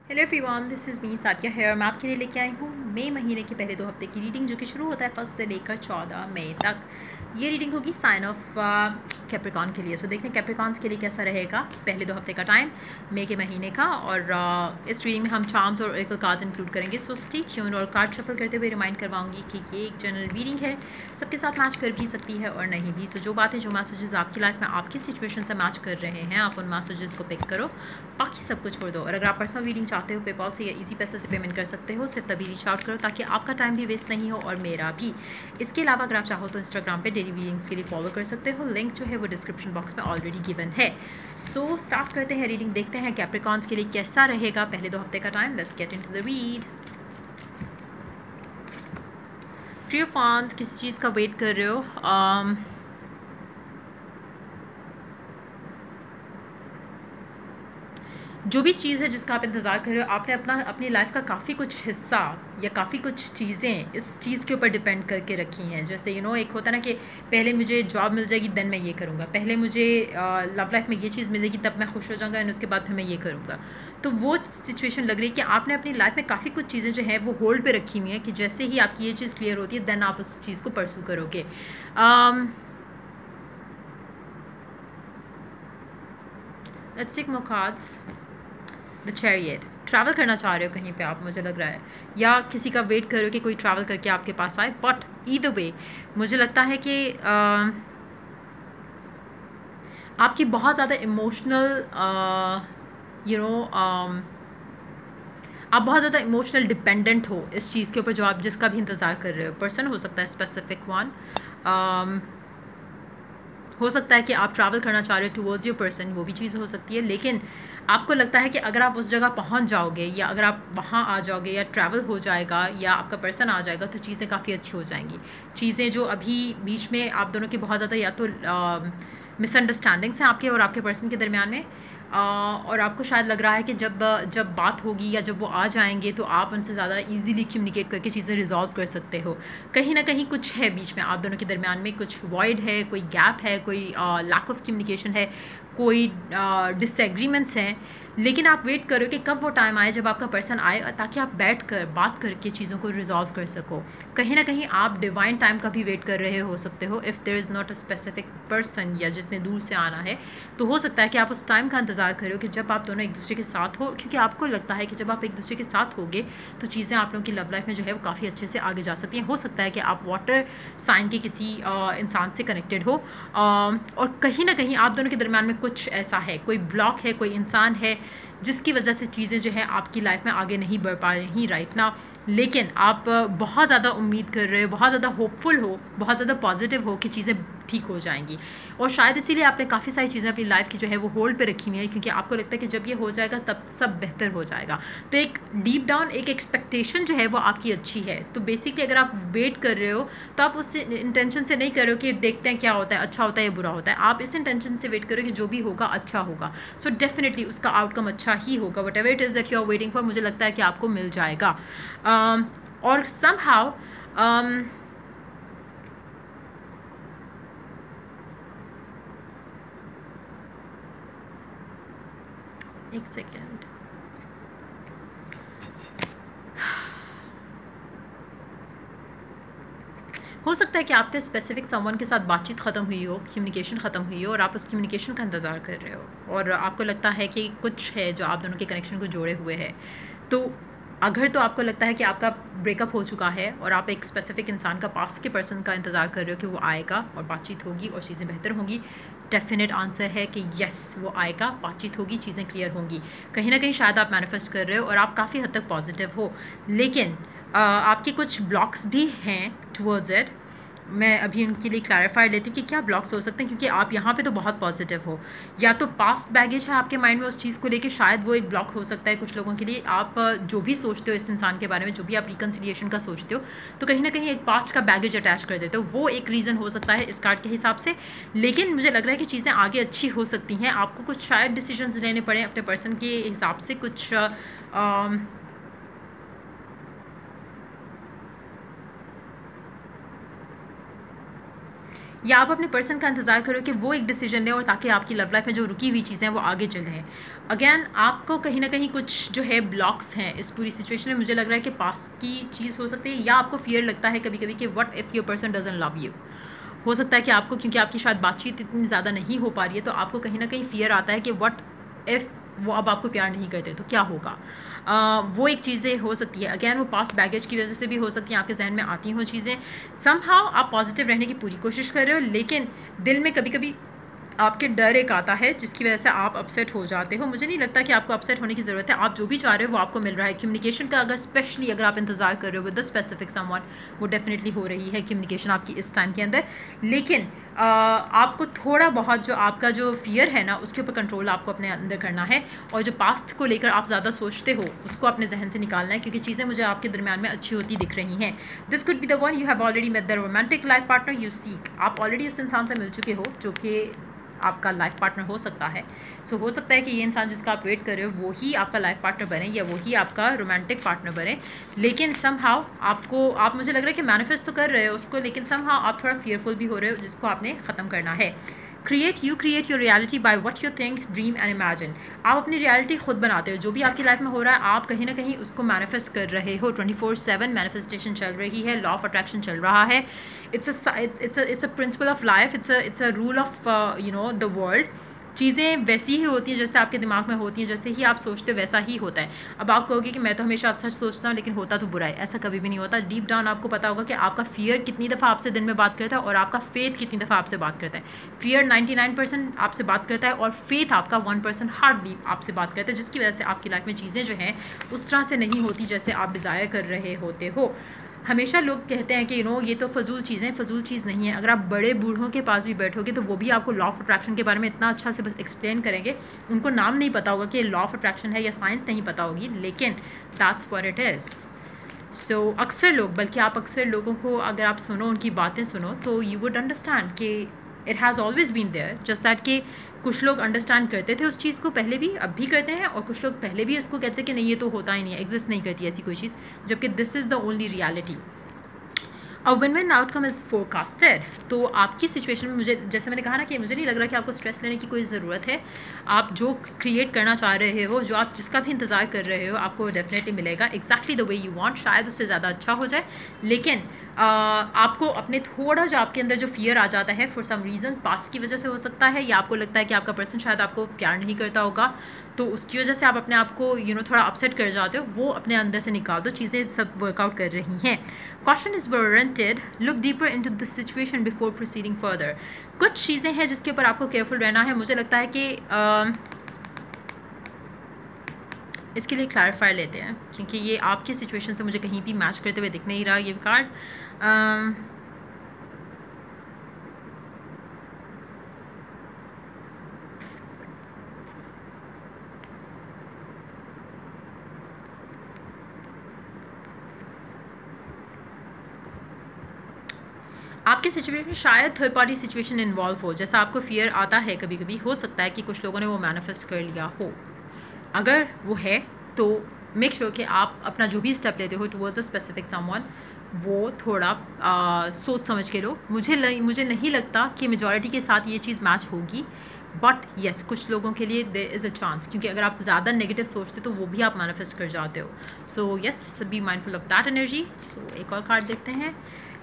Hello everyone, this is me Sakiya here. मैं आपके लिए लेके आई हूँ मई महीने के पहले 2 हफ्ते की रीडिंग, जो कि शुरू होता है 1 से लेकर 14 मई तक। ये रीडिंग होगी साइन ऑफ कैप्रिकॉन के लिए। सो देखते हैं कैप्रिकॉन्स के लिए कैसा रहेगा पहले 2 हफ्ते का टाइम मई के महीने का। और इस रीडिंग में हम चार्म्स और ओरेकल कार्ड्स इंक्लूड करेंगे। So stay tuned. और कार्ड शफल करते हुए रिमाइंड करवाऊंगी कि ये एक जनरल रीडिंग है, सबके साथ मैच कर भी सकती है और नहीं भी। सो जो बातें, जो मैसेजेस आपकी लाइफ में आपकी सिचुएशन से मैच कर रहे हैं, आप उन मैसेजेस को पिक करो, बाकी सब कुछ छोड़ दो। और अगर आप पर्सनल रीडिंग चाहते हो पेपॉल से या इजी पैसे से पेमेंट कर सकते हो, सिर्फ तभी रीच आउट करो ताकि आपका टाइम भी वेस्ट नहीं हो और मेरा भी। इसके अलावा अगर आप चाहो तो इंस्टाग्राम पे डेली रीडिंग्स के लिए फॉलो कर सकते हो, लिंक जो है वो डिस्क्रिप्शन बॉक्स में ऑलरेडी गिवन है। सो स्टार्ट करते हैं रीडिंग, देखते हैं कैप्रिकॉन्स के लिए कैसा रहेगा पहले 2 हफ्ते का time. Let's get into the read. Tree of wands, किसी चीज़ का वेट कर रहे हो। जो भी चीज़ है जिसका आप इंतज़ार कर रहे हो, आपने अपनी लाइफ का काफ़ी कुछ हिस्सा या काफ़ी कुछ चीज़ें इस चीज़ के ऊपर डिपेंड करके रखी हैं। जैसे एक होता है ना कि पहले मुझे जॉब मिल जाएगी देन मैं ये करूँगा, पहले मुझे लव लाइफ में ये चीज़ मिलेगी तब मैं खुश हो जाऊँगा एंड उसके बाद फिर मैं ये करूँगा। तो वो सिचुएशन लग रही है कि आपने अपनी लाइफ में काफ़ी कुछ चीज़ें जो हैं वो होल्ड पे रखी हुई हैं कि जैसे ही आपकी ये चीज़ क्लियर होती है देन आप उस चीज़ को परसू करोगे। Let's take more cards. The chariot, travel करना चाह रहे हो कहीं पे आप, मुझे लग रहा है, या किसी का वेट कर रहे हो कि कोई ट्रैवल करके आपके पास आए। बट ईदर वे मुझे लगता है कि आपकी बहुत ज़्यादा इमोशनल आप बहुत ज़्यादा इमोशनल डिपेंडेंट हो इस चीज़ के ऊपर जो आप जिसका भी इंतज़ार कर रहे हो। पर्सन हो सकता है स्पेसिफिक वन, हो सकता है कि आप ट्रैवल करना चाह रहे हो टूवर्ड्स योर पर्सन, वो भी चीज़ हो सकती है। लेकिन आपको लगता है कि अगर आप उस जगह पहुंच जाओगे या अगर आप वहां आ जाओगे या ट्रैवल हो जाएगा या आपका पर्सन आ जाएगा तो चीज़ें काफ़ी अच्छी हो जाएंगी। चीज़ें जो अभी बीच में आप दोनों की बहुत ज़्यादा या तो मिसअंडरस्टैंडिंग्स हैं आपके और आपके पर्सन के दरमियान में, और आपको शायद लग रहा है कि जब जब बात होगी या जब वो आ जाएंगे तो आप उनसे ज़्यादा इजीली कम्युनिकेट करके चीज़ें रिजॉल्व कर सकते हो। कहीं ना कहीं कुछ है बीच में आप दोनों के दरमियान में, कुछ वॉइड है, कोई गैप है, कोई लैक ऑफ कम्युनिकेशन है, कोई डिसएग्रीमेंट्स हैं। लेकिन आप वेट करो कि कब वो टाइम आए जब आपका पर्सन आए ताकि आप बैठ कर बात करके चीज़ों को रिजॉल्व कर सको। कहीं ना कहीं आप डिवाइन टाइम का भी वेट कर रहे हो सकते हो। If there is not a specific person या जिसने दूर से आना है तो हो सकता है कि आप उस टाइम का इंतज़ार करो कि जब आप दोनों एक दूसरे के साथ हो, क्योंकि आपको लगता है कि जब आप एक दूसरे के साथ होगे तो चीज़ें आप लोगों की लव लाइफ में जो है वो काफ़ी अच्छे से आगे जा सकती हैं। हो सकता है कि आप वाटर साइन के किसी इंसान से कनेक्टेड हो, और कहीं ना कहीं आप दोनों के दरमियान में कुछ ऐसा है, कोई ब्लॉक है, कोई इंसान है जिसकी वजह से चीज़ें जो है आपकी लाइफ में आगे नहीं बढ़ पा रही राइट ना। लेकिन आप बहुत ज़्यादा उम्मीद कर रहे हो, बहुत ज़्यादा होपफुल हो, बहुत ज़्यादा पॉजिटिव हो कि चीज़ें ठीक हो जाएंगी। और शायद इसीलिए आपने काफ़ी सारी चीज़ें अपनी लाइफ की जो है वो होल्ड पे रखी हुई है, क्योंकि आपको लगता है कि जब ये हो जाएगा तब सब बेहतर हो जाएगा। तो एक डीप डाउन एक एक्सपेक्टेशन जो है वो आपकी अच्छी है। तो बेसिकली अगर आप वेट कर रहे हो तो आप उस इंटेंशन से नहीं कर रहे हो कि देखते हैं क्या होता है, अच्छा होता है या बुरा होता है। आप इस इंटेंशन से वेट करो कि जो भी होगा अच्छा होगा। सो डेफिनेटली उसका आउटकम अच्छा ही होगा। Whatever it is that you are waiting for, मुझे लगता है कि आपको मिल जाएगा। और समहाउ एक सेकेंड, हो सकता है कि आपके स्पेसिफिक समवन के साथ बातचीत ख़त्म हुई हो, कम्युनिकेशन ख़त्म हुई हो और आप उस कम्युनिकेशन का इंतज़ार कर रहे हो और आपको लगता है कि कुछ है जो आप दोनों के कनेक्शन को जोड़े हुए है। तो अगर तो आपको लगता है कि आपका ब्रेकअप हो चुका है और आप एक स्पेसिफिक इंसान का, पास के पर्सन का इंतज़ार कर रहे हो कि वो आएगा और बातचीत होगी और चीज़ें बेहतर होंगी, डेफिनेट आंसर है कि यस वो आएगा, बातचीत होगी, चीज़ें क्लियर होंगी। कहीं ना कहीं शायद आप मैनिफेस्ट कर रहे हो और आप काफ़ी हद तक पॉजिटिव हो, लेकिन आपके कुछ ब्लॉक्स भी हैं टुवर्ड्स इट। मैं अभी उनके लिए क्लैरिफाई लेती हूँ कि क्या ब्लॉक्स हो सकते हैं, क्योंकि आप यहाँ पे तो बहुत पॉजिटिव हो। या तो पास्ट बैगेज है आपके माइंड में उस चीज़ को लेके, शायद वो एक ब्लॉक हो सकता है कुछ लोगों के लिए। आप जो भी सोचते हो इस इंसान के बारे में, जो भी आप रिकन्सिलिएशन का सोचते हो, तो कहीं ना कहीं एक पास्ट का बैगेज अटैच कर देते हो। वो एक रीज़न हो सकता है इस कार्ड के हिसाब से। लेकिन मुझे लग रहा है कि चीज़ें आगे अच्छी हो सकती हैं। आपको कुछ शायद डिसीजंस लेने पड़े अपने पर्सन के हिसाब से, कुछ या आप अपने पर्सन का इंतज़ार करो कि वो एक डिसीजन ले और ताकि आपकी लव लाइफ में जो रुकी हुई चीज़ें हैं वो आगे चल रहे हैं। अगेन आपको कहीं ना कहीं कुछ जो है ब्लॉक्स हैं इस पूरी सिचुएशन में। मुझे लग रहा है कि पास की चीज़ हो सकती है, या आपको फियर लगता है कभी कभी कि what if your person doesn't love you. हो सकता है कि आपको, क्योंकि आपकी शायद बातचीत इतनी ज़्यादा नहीं हो पा रही है, तो आपको कहीं ना कहीं फियर आता है कि व्हाट इफ़ वो अब आपको प्यार नहीं करते तो क्या होगा। वो एक चीज़ें हो सकती है। अगैन वो पास्ट बैगेज की वजह से भी हो सकती हैं, आपके जहन में आती हों चीज़ें। समहाउ आप पॉजिटिव रहने की पूरी कोशिश कर रहे हो, लेकिन दिल में कभी कभी आपके डर एक आता है जिसकी वजह से आप अपसेट हो जाते हो। मुझे नहीं लगता कि आपको अपसेट होने की ज़रूरत है। आप जो भी चाह रहे हो वो आपको मिल रहा है। कम्युनिकेशन का अगर स्पेशली अगर आप इंतज़ार कर रहे हो विद द स्पेसिफिक समवन, वो डेफिनेटली हो रही है कम्युनिकेशन आपकी इस टाइम के अंदर। लेकिन आपको थोड़ा बहुत जो आपका जो फियर है ना, उसके ऊपर कंट्रोल आपको अपने अंदर करना है, और जो पास्ट को लेकर आप ज़्यादा सोचते हो उसको अपने जहन से निकालना है, क्योंकि चीज़ें मुझे आपके दरमियान में अच्छी होती दिख रही हैं। This could be the one you have already met the romantic life partner you seek. आप ऑलरेडी उस इंसान से मिल चुके हो जो कि आपका लाइफ पार्टनर हो सकता है। सो हो सकता है कि ये इंसान जिसका आप वेट कर रहे हो वो ही आपका लाइफ पार्टनर बने, या वो ही आपका रोमांटिक पार्टनर बने। लेकिन समहाउ आप मुझे लग रहा है कि मैनिफेस्ट तो कर रहे हो उसको, लेकिन समहाउ आप थोड़ा फियरफुल भी हो रहे हो, जिसको आपने ख़त्म करना है। You create your reality by what you think, dream and imagine. आप अपनी रियलिटी खुद बनाते हो। जो भी आपकी लाइफ में हो रहा है आप कहीं ना कहीं उसको मैनिफेस्ट कर रहे हो। 24/7 मैनिफेस्टेशन चल रही है, लॉ ऑफ अट्रैक्शन चल रहा है। it's a principle of life, it's a rule of the world। चीज़ें वैसी ही होती हैं जैसे आपके दिमाग में होती हैं, जैसे ही आप सोचते हो वैसा ही होता है। अब आप कहोगे कि मैं तो हमेशा अच्छा सोचता हूँ लेकिन होता तो बुरा है, ऐसा कभी भी नहीं होता। डीप डाउन आपको पता होगा कि आपका फियर कितनी दफ़ा आपसे दिन में बात करता है और आपका फेथ कितनी दफ़ा आपसे बात करता है। फियर 99% आपसे बात करता है और फेथ आपका 1% हार्डली आपसे बात करता है, जिसकी वजह से आपकी लाइफ में चीज़ें जो हैं उस तरह से नहीं होती जैसे आप डिज़ायर कर रहे होते हो। हमेशा लोग कहते हैं कि ये तो फजूल चीज़ें, फजूल चीज़ नहीं है। अगर आप बड़े बूढ़ों के पास भी बैठोगे तो वो भी आपको लॉ ऑफ अट्रैक्शन के बारे में इतना अच्छा से एक्सप्लेन करेंगे। उनको नाम नहीं पता होगा कि लॉ ऑफ अट्रैक्शन है या साइंस नहीं पता होगी, लेकिन दैट्स व्हाट इट इज़। सो अक्सर लोग, बल्कि आप अक्सर लोगों को अगर आप सुनो, उनकी बातें सुनो, तो यू वुड अंडरस्टैंड कि it has always been there. Just that कि कुछ लोग अंडरस्टैंड करते थे उस चीज़ को पहले भी, अब भी करते हैं, और कुछ लोग पहले भी उसको कहते हैं कि नहीं ये तो होता ही नहीं है, एग्जिस्ट नहीं करती ऐसी कोई चीज़, जबकि this is the only reality. अब विन आउटकम इज़ फोरकास्टेड। तो आपकी सिचुएशन में मुझे, जैसे मैंने कहा ना, कि मुझे नहीं लग रहा कि आपको स्ट्रेस लेने की कोई ज़रूरत है। आप जो क्रिएट करना चाह रहे हो, जो आप जिसका भी इंतज़ार कर रहे हो, आपको डेफिनेटली मिलेगा exactly the way you want. शायद उससे ज़्यादा अच्छा हो जाए, लेकिन आपको अपने थोड़ा जो आपके अंदर जो फियर आ जाता है फॉर सम रीज़न, पास्ट की वजह से हो सकता है, या आपको लगता है कि आपका पर्सन शायद आपको प्यार नहीं करता होगा, तो उसकी वजह से आप अपने आप को थोड़ा अपसेट कर जाते हो, वो अपने अंदर से निकाल दो। चीज़ें सब वर्कआउट कर रही हैं। Caution is warranted. Look deeper into the situation before proceeding further. कुछ चीज़ें हैं जिसके ऊपर आपको केयरफुल रहना है। मुझे लगता है कि इसके लिए क्लैरिफाई लेते हैं, क्योंकि ये आपकी सिचुएशन से मुझे कहीं भी मैच करते हुए दिख नहीं रहा ये कार्ड। आपके सिचुएशन में शायद थर्ड पार्टी सिचुएशन इन्वॉल्व हो। जैसा आपको फियर आता है कभी कभी, हो सकता है कि कुछ लोगों ने वो मैनिफेस्ट कर लिया हो। अगर वो है तो मेक श्योर कि आप अपना जो भी स्टेप लेते हो टुवर्ड्स अ स्पेसिफिक समवन, वो थोड़ा सोच समझ के लो। मुझे नहीं लगता कि मेजॉरिटी के साथ ये चीज़ मैच होगी, बट येस कुछ लोगों के लिए देयर इज़ अ चांस, क्योंकि अगर आप ज़्यादा नेगेटिव सोचते तो वो भी आप मैनिफेस्ट कर जाते हो। So yes, be mindful of that energy. So एक और कार्ड देखते हैं,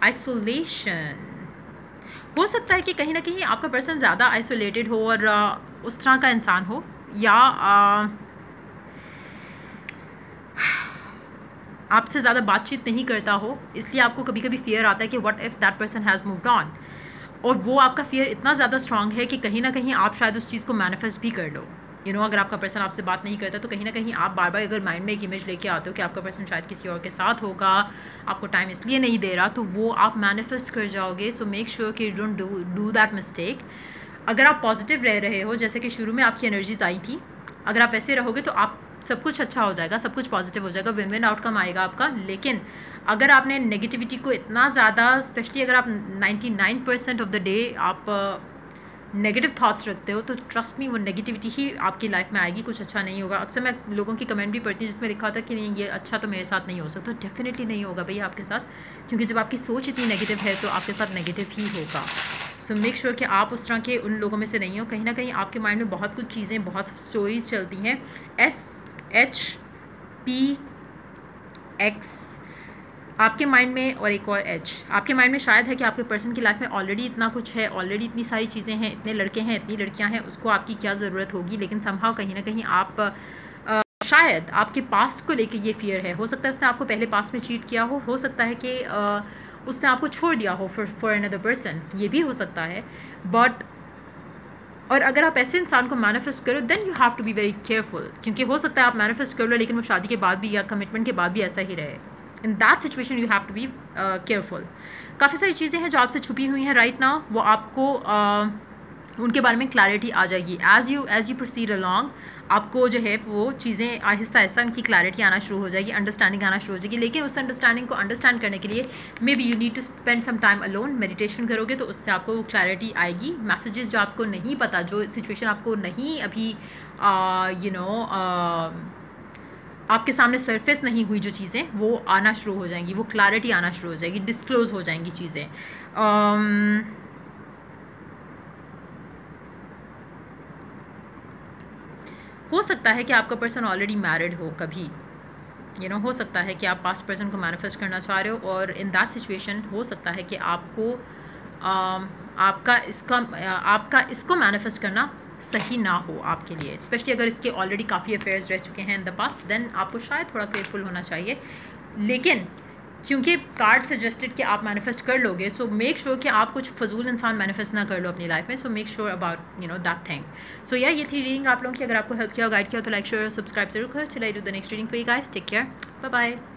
आइसोलेशन। हो सकता है कि कहीं ना कहीं आपका पर्सन ज़्यादा आइसोलेटेड हो और उस तरह का इंसान हो, या आपसे ज़्यादा बातचीत नहीं करता हो, इसलिए आपको कभी कभी फियर आता है कि what if that person has moved on, और वो आपका फियर इतना ज़्यादा स्ट्रांग है कि कहीं ना कहीं आप शायद उस चीज़ को मैनिफेस्ट भी कर लो। अगर आपका पर्सन आपसे बात नहीं करता तो कहीं ना कहीं आप बार बार अगर माइंड में एक इमेज लेके आते हो कि आपका पर्सन शायद किसी और के साथ होगा, आपको टाइम इसलिए नहीं दे रहा, तो वो आप मैनिफेस्ट कर जाओगे। सो मेक श्योर कि you don't do that mistake. अगर आप पॉजिटिव रह रहे हो, जैसे कि शुरू में आपकी एनर्जीज आई थी, अगर आप ऐसे रहोगे तो आप सब कुछ अच्छा हो जाएगा, सब कुछ पॉजिटिव हो जाएगा, विन विन आउटकम आएगा आपका। लेकिन अगर आपने नेगेटिविटी को इतना ज़्यादा, स्पेशली अगर आप 99% ऑफ द डे आप नेगेटिव थॉट्स रखते हो, तो ट्रस्ट मी वो नेगेटिविटी ही आपकी लाइफ में आएगी, कुछ अच्छा नहीं होगा। अक्सर मैं लोगों की कमेंट भी पढ़ती हूँ जिसमें लिखा होता है कि नहीं ये अच्छा तो मेरे साथ नहीं हो सकता। डेफिनेटली नहीं होगा भैया आपके साथ, क्योंकि जब आपकी सोच इतनी नेगेटिव है तो आपके साथ नेगेटिव ही होगा। सो मेक श्योर कि आप उस तरह के उन लोगों में से नहीं हो। कहीं ना कहीं आपके माइंड में बहुत कुछ चीज़ें, बहुत स्टोरीज चलती हैं। SHPX आपके माइंड में, और एक और H आपके माइंड में शायद है कि आपके पर्सन की लाइफ में ऑलरेडी इतना कुछ है, ऑलरेडी इतनी सारी चीज़ें हैं, इतने लड़के हैं, इतनी लड़कियां हैं, उसको आपकी क्या ज़रूरत होगी। लेकिन समहाउ कहीं ना कहीं आप शायद आपके पास्ट को लेके ये फियर है। हो सकता है उसने आपको पहले पास्ट में चीट किया हो सकता है कि उसने आपको छोड़ दिया हो फॉर अनदर पर्सन, ये भी हो सकता है। बट और अगर आप ऐसे इंसान को मैनिफेस्ट करो then you have to be very careful, क्योंकि हो सकता है आप मैनिफेस्ट कर लो लेकिन वो शादी के बाद भी या कमिटमेंट के बाद भी ऐसा ही रहे। In that situation you have to be careful. काफ़ी सारी चीज़ें हैं जो आपसे छुपी हुई हैं राइट नाउ, वो आपको उनके बारे में क्लैरिटी आ जाएगी। एज़ यू प्रोसीड अलॉन्ग आपको जो है वो चीज़ें आहिस्ता आहिस्ता उनकी क्लैरिटी आना शुरू हो जाएगी, अंडरस्टैंडिंग आना शुरू हो जाएगी। लेकिन उस अंडरस्टैंडिंग को अंडरस्टैंड करने के लिए maybe you need to spend some time alone. Meditation करोगे तो उससे आपको वो क्लैरिटी आएगी। मैसेजेस जो आपको नहीं पता, जो सिचुएशन आपको नहीं अभी आपके सामने सरफेस नहीं हुई, जो चीज़ें वो आना शुरू हो जाएंगी, वो क्लैरिटी आना शुरू हो जाएगी, डिस्क्लोज हो जाएंगी चीज़ें। हो सकता है कि आपका पर्सन ऑलरेडी मैरिड हो कभी, हो सकता है कि आप पास्ट पर्सन को मैनिफेस्ट करना चाह रहे हो, और इन दैट सिचुएशन हो सकता है कि आपको आपका इसको मैनिफेस्ट करना सही ना हो आपके लिए, स्पेशली अगर इसके ऑलरेडी काफ़ी अफेयर्स रह चुके हैं इन द पास्ट, देन आपको शायद थोड़ा केयरफुल होना चाहिए। लेकिन क्योंकि कार्ड सजेस्टेड कि आप मैनिफेस्ट कर लोगे, सो मेक श्योर कि आप कुछ फजूल इंसान मैनिफेस्ट ना कर लो अपनी लाइफ में। So make sure about that thing. So या ये थी रीडिंग आप लोगों की। अगर आपको हेल्प किया, गाइड किया तो लाइक, शेयर और सब्सक्राइब जरूर करो। चलिए do the next reading for you guys. Take care, bye bye.